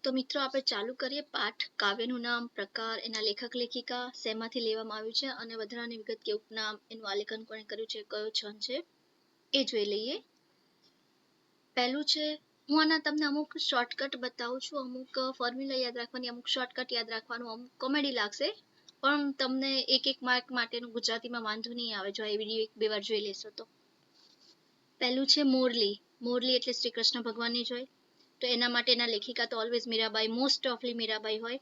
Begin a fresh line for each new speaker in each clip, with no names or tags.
તો મિત્રો આપણે ચાલુ કરીએ પાઠ. કાવ્યનું નામ, પ્રકાર, એના લેખક લેખિકા, શેમાંથી લેવામાં આવ્યું છે અને વધારાની વિગત કે ઉપનામ, એનું આલેખન કોણે કર્યું છે, કયો છંદ છે એ જોઈ લઈએ. પહેલું છે, હું આના તમને અમુક શોર્ટકટ બતાવું છું, અમુક ફોર્મ્યુલા યાદ રાખવાની, અમુક શોર્ટકટ યાદ રાખવાનું, અમુક કોમેડી લાગશે પણ તમને એક માર્ક માટેનું ગુજરાતીમાં વાંધો નહીં આવે જો આ વિડીયો એક બે વાર જોઈ લેશો તો. પહેલું છે મોરલી. મોરલી એટલે શ્રી કૃષ્ણ ભગવાનની જ હોય, તો એના માટેના લેખિકા તો ઓલવેઝ મીરાબાઈ, મોસ્ટ ઓફલી મીરાબાઈ હોય.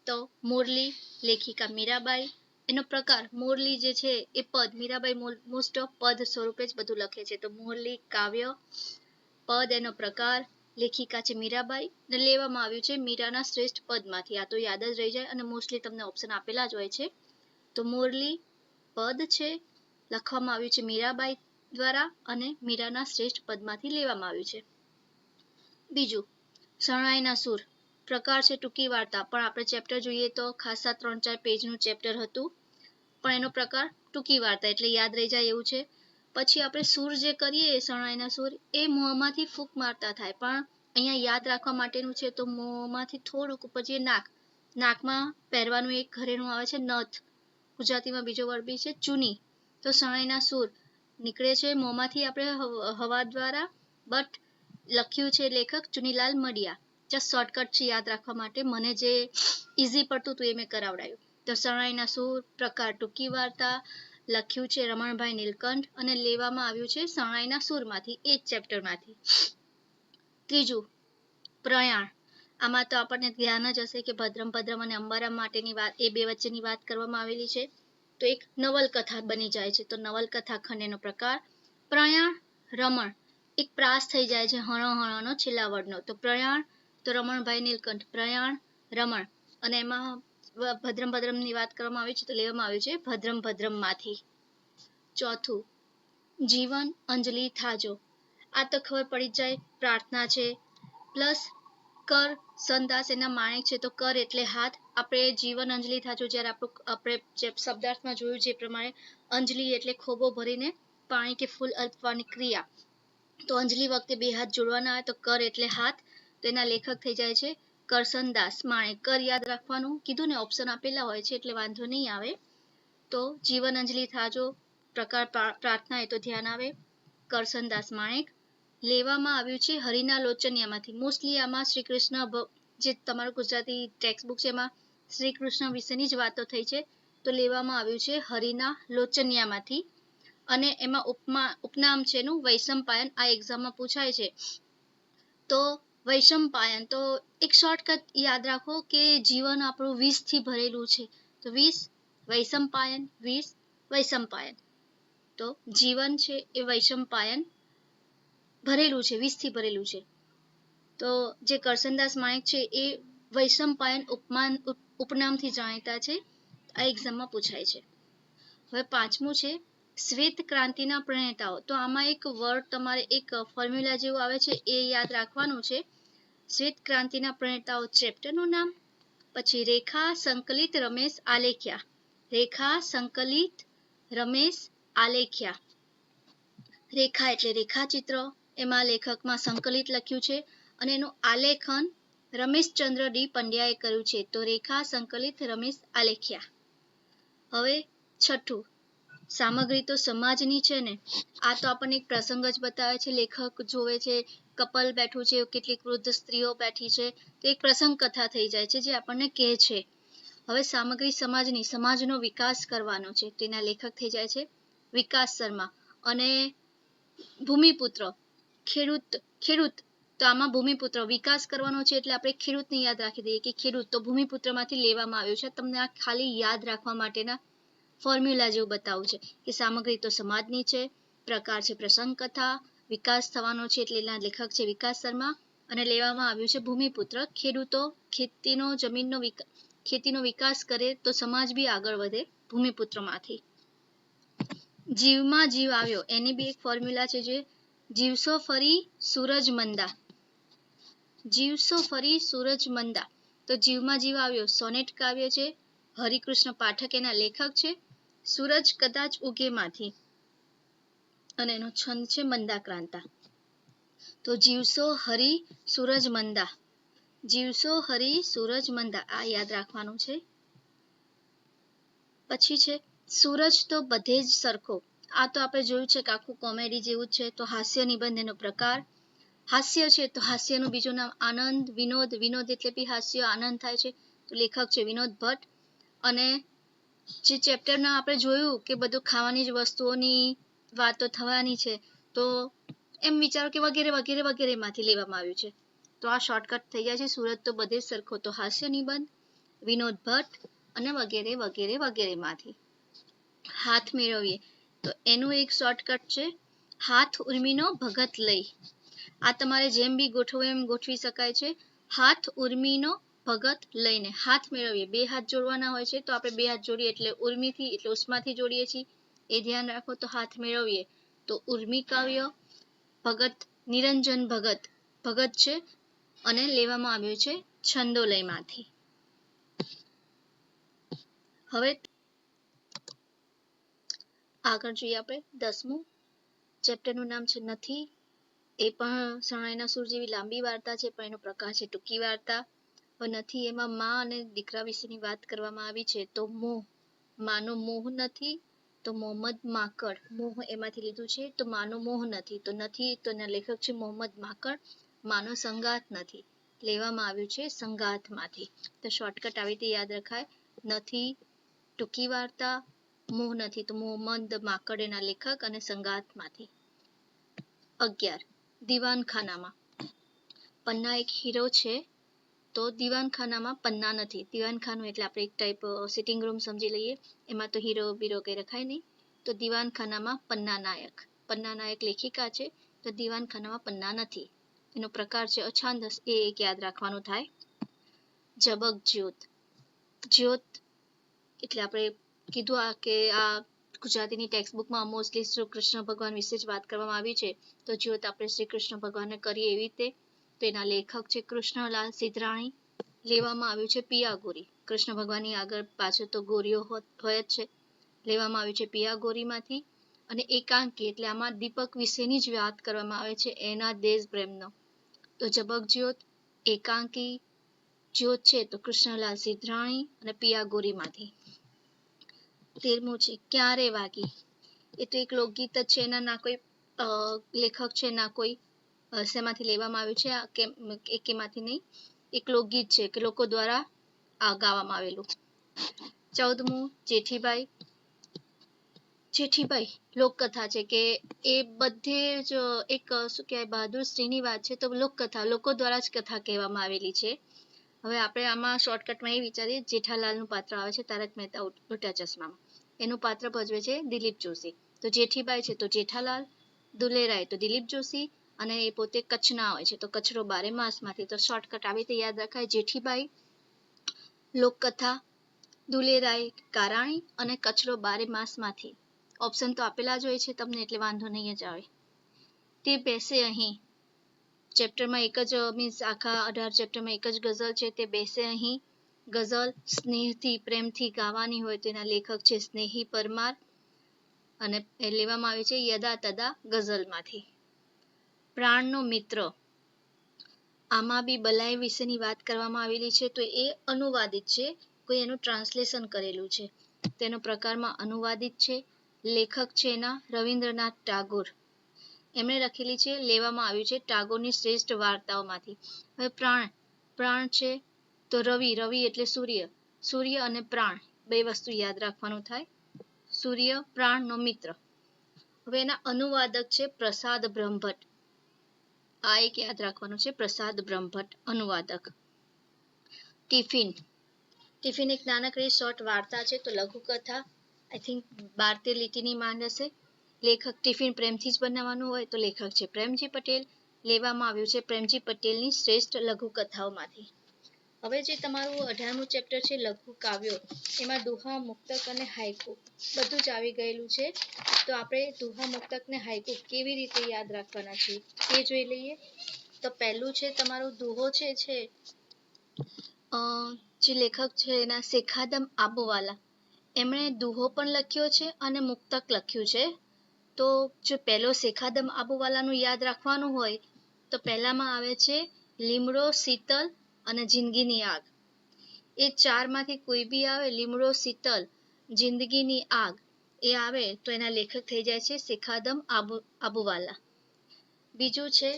તો મોરલી, લેખિકા મીરાબાઈ. એનો પ્રકાર મોરલી જે છે એ પદ, મીરાબાઈ મોસ્ટ ઓફ પદ સ્વરૂપે જ બધું લખે છે, તો મોરલી કાવ્ય. પદ એનો પ્રકાર, લેખિકા છે મીરાબાઈ ને લેવામાં આવ્યું છે મીરાના શ્રેષ્ઠ પદમાંથી. આ તો યાદ જ રહી જાય અને મોસ્ટલી તમને ઓપ્શન આપેલા જ હોય છે. તો મોરલી પદ છે, લખવામાં આવ્યું છે મીરાબાઈ દ્વારા અને મીરાના શ્રેષ્ઠ પદમાંથી લેવામાં આવ્યું છે. બીજું, શરણાઈના સૂર. પ્રકાર છે ટૂંકી વાર્તા, પણ આપણે ચેપ્ટર જોઈએ તો ખાસા 3-4 પેજનું ચેપ્ટર હતું, પણ એનો પ્રકાર ટૂંકી વાર્તા એટલે યાદ રહી જાય એવું છે. પછી આપણે સૂર જે કરીએ શરણાઈના સૂર એ મોંમાંથી ફૂંક મારતા થાય, પણ અહીંયા યાદ રાખવા માટેનું છે તો મોંમાંથી થોડુંક પછી નાકમાં પહેરવાનું એક ઘરેણું આવે છે નથ, ગુજરાતીમાં બીજો વર્ડ બી છે ચૂની. તો શરણાઈના સૂર નીકળે છે મોંમાંથી આપણે હવા દ્વારા, બટ લખ્યું છે લેખક ચુનીલાલ મડિયા. જસ્ટ શોર્ટકટ છે યાદ રાખવા માટે, મને જે ઈઝી પડતું હતું એ મેં કરાવડાયું. તો શરણાઈના સૂર, પ્રકાર ટૂંકી વાર્તા, લખ્યું છે રમણભાઈ નીલકંઠ અને લેવામાં આવ્યું છે શરણાઈના સૂરમાંથી, એ જ ચેપ્ટરમાંથી. ત્રીજું, પ્રયાણ. આમાં તો આપણને ધ્યાન જ હશે કે ભદ્રમ ભદ્રમ અને અંબારામ માટેની વાત, એ બે વચ્ચેની વાત કરવામાં આવેલી છે, તો એક નવલકથા બની જાય છે. તો નવલકથા ખંડ એનો પ્રકાર. પ્રયાણ, રમણ, એક પ્રાસ થઈ જાય છે હણો છેલ્લા વર્ડનો, તો પ્રયાણ. તો રમણભાઈ નીલકંઠ, પ્રયાણ, રમણ, અને એમાં ભદ્રમ ભદ્રમની વાત કરવામાં આવી છે તો લેવામાં આવ્યું છે ભદ્રમ ભદ્રમમાંથી. ચોથું, જીવન અંજલિ થાજો. આ તો ખબર પડી જ જાય, પ્રાર્થના છે પ્લસ કર સંદાસ એના માણેક છે, તો કર એટલે હાથ. આપણે જીવન અંજલિ થાજો જ્યારે આપણે શબ્દાર્થમાં જોયું છે એ પ્રમાણે અંજલિ એટલે ખોબો ભરીને પાણી કે ફૂલ અર્પવાની ક્રિયા, તો અંજલિ વખતે બે હાથ જોડવાના આવે, તો કર એટલે હાથ, તો એના લેખક થઈ જાય છે કરસનદાસ માણેક. કર યાદ રાખવાનું કીધું ને, ઓપ્શન આપેલા હોય છે એટલે વાંધો નહીં આવે. તો જીવન અંજલિ થાજો, પ્રકાર પ્રાર્થના એ તો ધ્યાન આવે, કરસનદાસ માણેક. લેવામાં આવ્યું છે હરિના લોચનિયામાંથી. મોસ્ટલી આમાં શ્રી કૃષ્ણ, જે તમારું ગુજરાતી ટેક્સ્ટ બુક છે એમાં શ્રી કૃષ્ણ વિશેની જ વાતો થઈ છે, તો લેવામાં આવ્યું છે હરિના લોચનિયામાંથી. અને એમાં ઉપનામ છે એનું વૈશંપાયન. આ એક્ઝામમાં પૂછાય છે, તો વૈશંપાયન તો એક શોર્ટકટ યાદ રાખો કે જીવન આપણું 20 થી ભરેલું છે, તો 20 વૈશંપાયન, 20 વૈશંપાયન. તો જીવન છે એ વૈશંપાયન ભરેલું છે, 20 થી ભરેલું છે. તો જે કરસનદાસ માણેક છે એ વૈશંપાયન ઉપનામથી જાણીતા છે, આ એક્ઝામમાં પૂછાય છે. હવે પાંચમું છે શ્વેત ક્રાંતિના પ્રણેતાઓ. તો આમાં એક વર્ડ તમારે એક ફોર્મ્યુલા જેવું આવે છે એ યાદ રાખવાનું છે. શ્વેત ક્રાંતિના પ્રણેતાઓ ચેપ્ટરનું નામ, પછી રેખા સંકલિત રમેશ આલેખ્યા. રેખા સંકલિત રમેશ આલેખ્યા. રેખા એટલે રેખાચિત્ર, એમાં લેખકમાં સંકલિત લખ્યું છે અને એનું આલેખન રમેશચંદ્ર ડી પંડ્યાએ કર્યું છે, તો રેખા સંકલિત રમેશ આલેખ્યા. હવે છઠ્ઠું, સામગ્રી તો સમાજની છે ને, આ તો આપણને એક પ્રસંગ જ બતાવે છે. લેખક જોવે છે કપલ બેઠું છે, કેટલીક વૃદ્ધ સ્ત્રીઓ બેઠી છે, તો એક પ્રસંગ કથા થઈ જાય છે જે આપણને કહે છે. હવે સામગ્રી સમાજની, સમાજનો વિકાસ કરવાનો છે, તેના લેખક થઈ જાય છે વિકાસ શર્મા. અને ભૂમિપુત્ર, ખેડૂત, તો આમાં ભૂમિપુત્ર વિકાસ કરવાનો છે એટલે આપણે ખેડૂતને યાદ રાખી દઈએ કે ખેડૂત, તો ભૂમિપુત્રમાંથી લેવામાં આવ્યું છે. તમને આ ખાલી યાદ રાખવા માટેના ફોર્મ્યુલા જેવું બતાવું છે કે સામગ્રી તો સમાજની છે, પ્રકાર છે પ્રસંગ કથા, વિકાસ થવાનો છે એટલે એના લેખક છે વિકાસ શર્મા, અને લેવામાં આવ્યું છે ભૂમિપુત્ર. ખેડૂતો ખેતીનો વિકાસ કરે તો સમાજ બી આગળ વધે, ભૂમિપુત્રમાંથી. જીવમાં જીવ આવ્યો, એની બી એક ફોર્મ્યુલા છે જે જીવસો ફરી સૂરજ મંદા. જીવસો ફરી સૂરજ મંદા, તો જીવમાં જીવ આવ્યો સોનેટ કાવ્ય છે, હરિકૃષ્ણ પાઠક એના લેખક છે. સૂરજ કદાચ ઉગેમાંથી, અને એનો છંદ છે મંદાક્રાંતા. તો જીવસો હરી સૂરજ મંદા, જીવસો હરી સૂરજ મંદા, આ યાદ રાખવાનું છે. પછી છે સૂરજ તો બધે જ સરખો, આ તો આપણે જોયું છે કે આખું કોમેડી જેવું છે. તો હાસ્ય નિબંધ એનો પ્રકાર. હાસ્ય છે તો હાસ્યનું બીજું નામ આનંદ. વિનોદ, વિનોદ એટલે બી હાસ્ય, આનંદ થાય છે. તો લેખક છે વિનોદ ભટ્ટ. અને જે ચેપ્ટરમાં આપણે જોયું કે બધું ખાવાની જ વસ્તુઓની વાતો થવાની છે, તો એમ વિચારો કે વગેરે વગેરે વગેરે માંથી લેવામાં આવ્યું છે. તો આ શોર્ટકટ થઈ જાય છે. સુરત તો બધે જ સરખો તો હાસ્ય નિબંધ, વિનોદ ભટ્ટ અને વગેરે વગેરે વગેરે માંથી. હાથ મેળવીએ તો એનું એક શોર્ટકટ છે હાથ ઉર્મીનો ભગત લઈ. આ તમારે જેમ બી ગોઠવો એમ ગોઠવી શકાય છે. હાથ ઉર્મીનો ભગત લઈને. હાથ મેળવીએ, બે હાથ જોડવાના હોય છે, તો આપણે બે હાથ જોડીએ એટલે ઉર્મીથી એટલે ઉષ્માથી જોડીએ છીએ, એ ધ્યાન રાખો. તો હાથ મેળવીએ તો ઉર્મી કાવ્ય. ભગત નિરંજન ભગત, ભગત છે અને લેવામાં આવ્યું છે છંદોલયમાંથી. હવે આગળ જોઈએ આપણે 10મું ચેપ્ટરનું નામ છે નથી. એ પણ શરણાઈના સૂર જેવી લાંબી વાર્તા છે, પણ એનો પ્રકાર છે ટૂંકી વાર્તા. નથી એમાં માં અને દીકરા વિશેની વાત કરવામાં આવી છે. તો મોહ, માનો મોહ નથી. તો મોહમ્મદ માકડ, મોહ એમાંથી લીધું છે. તો માનો મોહ નથી, તો નથી તો એના લેખક છે મોહમ્મદ માકડ. માનો સંગાથ નથી, લેવામાં આવ્યું છે સંગાથમાંથી. તો શોર્ટકટ આવી રીતે યાદ રખાય. નથી ટૂંકી વાર્તા, મોહ નથી તો મોહમ્મદ માકડ એના લેખક અને સંગાથમાંથી. 11 દીવાનખાનામાં. પન્ના એક હીરો છે, તો દીવાનખાનામાં પન્ના નથી. દીવાનખાનું એટલે આપણે એક ટાઈપ સિટિંગ રૂમ સમજી લઈએ, એમાં તો હીરો બીરો કઈ રખાય નહીં. તો દીવાનખાનામાં પન્ના નાયક. પન્ના નાયક લેખિકા છે, તો દીવાનખાનામાં પન્ના નથી. એનો પ્રકાર છે અછાંદસ, એ એક યાદ રાખવાનું થાય. ઝબક જ્યોત. જ્યોત એટલે આપણે કીધું આ કે આ ગુજરાતીની ટેક્સ્ટ બુકમાં મોસ્ટલી શ્રી કૃષ્ણ ભગવાન વિશે જ વાત કરવામાં આવી છે. તો જ્યોત આપણે શ્રી કૃષ્ણ ભગવાનને કરીએ એવી રીતે. તો એના લેખક છે કૃષ્ણલાલ સિદ્ધરાણી. લેવામાં આવ્યું છે પિયા ગોરી. કૃષ્ણ ભગવાનની આગળ પાછળ તો ગોરીઓ હોય જ છે. લેવામાં આવ્યું છે પિયા ગોરીમાંથી. અને એકાંકી એટલે આમાં દીપક વિશેની જ વાત કરવામાં આવે છે, એના દેશ પ્રેમનો. તો ઝબક જ્યોત, એકાંકી, જ્યોત છે તો કૃષ્ણલાલ સિદ્ધરાણી અને પિયા ગોરીમાંથી. 13મું છે ક્યારે વાગી. એ તો એક લોકગીત જ છે, એના ના કોઈ લેખક છે ના કોઈ શેમાંથી લેવામાં આવ્યું છે એકેમાંથી નહીં. એક લોકગીત છે કે લોકો દ્વારા ગાવામાં આવેલું. 14મું જેઠીબાઈ. જેઠીબાઈ લોકકથા છે કે એ બધે જ એક શું કહેવાય બહાદુર સ્ત્રીની વાત છે. તો લોકકથા, લોકો દ્વારા જ કથા કહેવામાં આવેલી છે. હવે આપણે આમાં શોર્ટકટમાં એ વિચારીએ, જેઠાલાલનું પાત્ર આવે છે તારક મહેતા ઉલ્ટા ચશ્મામાં. એનું પાત્ર ભજવે છે દિલીપ જોશી. તો જેઠીબાઈ છે તો જેઠાલાલ, દુલેરાય તો દિલીપ જોશી, અને એ પોતે કચ્છના હોય છે તો કચરો બારે માસમાંથી. તો શોર્ટકટ આવી રીતે યાદ રખાય. જેઠીબાઈ લોકકથા, દુલેરાય કારાણી અને કચરો બારે માસમાંથી. ઓપ્શન તો આપેલા જ હોય છે તમને એટલે વાંધો નહીં જ આવે. તે બેસે અહીં. ચેપ્ટરમાં એક જ મીન્સ આખા 18 ચેપ્ટરમાં એક જ ગઝલ છે, તે બેસે અહીં. ગઝલ સ્નેહથી પ્રેમથી ગાવાની હોય તો એના લેખક છે સ્નેહી પરમાર અને એ લેવામાં આવે છે યદા તદા ગઝલમાંથી. પ્રાણનો મિત્ર. આમાં બી બલાઈ વિશેની વાત કરવામાં આવેલી છે, તો એ અનુવાદિત છે, કોઈ એનું ટ્રાન્સલેશન કરેલું છે. તેનો પ્રકારમાં અનુવાદિત છે. લેખક છે એના રવિન્દ્રનાથ ટાગોર. એમણે લખેલી છે, લેવામાં આવ્યું છે ટાગોરની શ્રેષ્ઠ વાર્તાઓમાંથી. હવે પ્રાણ, પ્રાણ છે તો રવિ, રવિ એટલે સૂર્ય, સૂર્ય અને પ્રાણ બે વસ્તુ યાદ રાખવાનું થાય. સૂર્ય પ્રાણનો મિત્ર. હવે એના અનુવાદક છે પ્રસાદ બ્રહ્મભટ્ટ. આ એક યાદ રાખવાનું છે, પ્રસાદ બ્રહ્મભટ્ટ અનુવાદક. ટિફિન. ટિફિન એક નાનકડી શોર્ટ વાર્તા છે, તો લઘુકથા. આઈ થિંક 12-13 લીટીની માંડ હશે. લેખક ટિફિન પ્રેમથી જ બનાવવાનું હોય તો લેખક છે પ્રેમજી પટેલ. લેવામાં આવ્યું છે પ્રેમજી પટેલની શ્રેષ્ઠ લઘુકથાઓમાંથી. હવે જે તમારું 18મું ચેપ્ટર છે લઘુ કાવ્યો, એમાં દુહા, મુક્તક અને હાઈકુ બધું જ આવી ગયેલું છે. તો આપણે દુહા, મુક્તક ને હાઈકુ કેવી રીતે યાદ રાખવાના છે એ જોઈ લઈએ. તો પહેલું છે તમારું દુહો છે જે લેખક છે એના શેખાદમ આબોવાલા. એમણે દુહો પણ લખ્યો છે અને મુક્તક લખ્યું છે. તો જો પહેલો શેખાદમ આબોવાલાનું યાદ રાખવાનું હોય તો પહેલામાં આવે છે લીમડો શીતલ અને જિંદગીની આગ. એ ચારમાંથી કોઈ બી આવે, લીમડો, શીતલ, જિંદગીની આગ એ આવે તો એના લેખક થઈ જાય છે શેખાદમ આબુવાલા. બીજું છે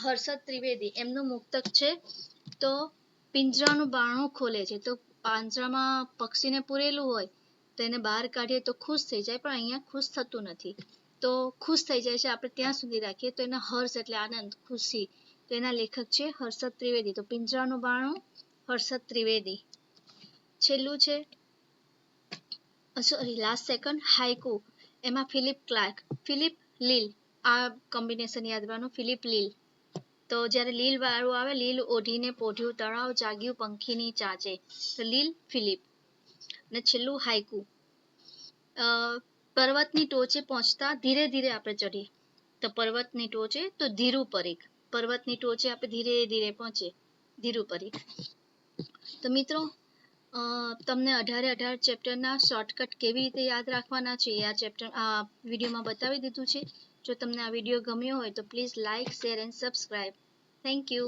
હર્ષદ ત્રિવેદી, એમનું મુક્તક છે તો પિંજરાનું બારણું ખોલે છે, તો પાંજરામાં પક્ષીને પૂરેલું હોય તો એને બહાર કાઢીએ તો ખુશ થઈ જાય, પણ અહીંયા ખુશ થતું નથી, તો ખુશ થઈ જાય છે આપણે ત્યાં સુધી રાખીએ તો એના હર્ષ એટલે આનંદ, ખુશી, તો એના લેખક છે હર્ષદ ત્રિવેદી. તો પિંજરાનું બારણું હર્ષદ ત્રિવેદી. છેલ્લું છે સોરી લાસ્ટ સેકન્ડ હાઇકુ, એમાં ફિલિપ ક્લાર્ક, ફિલિપ લીલ, આ કોમ્બિનેશન યાદ રાખવાનું, ફિલિપ લીલ. તો જ્યારે લીલ વાળું આવે, લીલ ઓઢીને પોઢ્યું તળાવ, જાગ્યું પંખીની ચાચે, તો લીલ ફિલિપ. અને છેલ્લું હાઇકુ, પર્વતની ટોચે પહોંચતા ધીરે ધીરે આપણે ચડીએ, તો પર્વતની ટોચે તો ધીરું પરીખ, પર્વતની ટોચે આપણે ધીરે ધીરે પહોંચે, ધીરું પરીખ. તો મિત્રો તમને 18 ચેપ્ટરના શોર્ટકટ કેવી રીતે યાદ રાખવાના છે આ વિડીયોમાં બતાવી દીધું છે. જો તમને આ વિડીયો ગમ્યો હોય તો please like, share and subscribe. Thank you.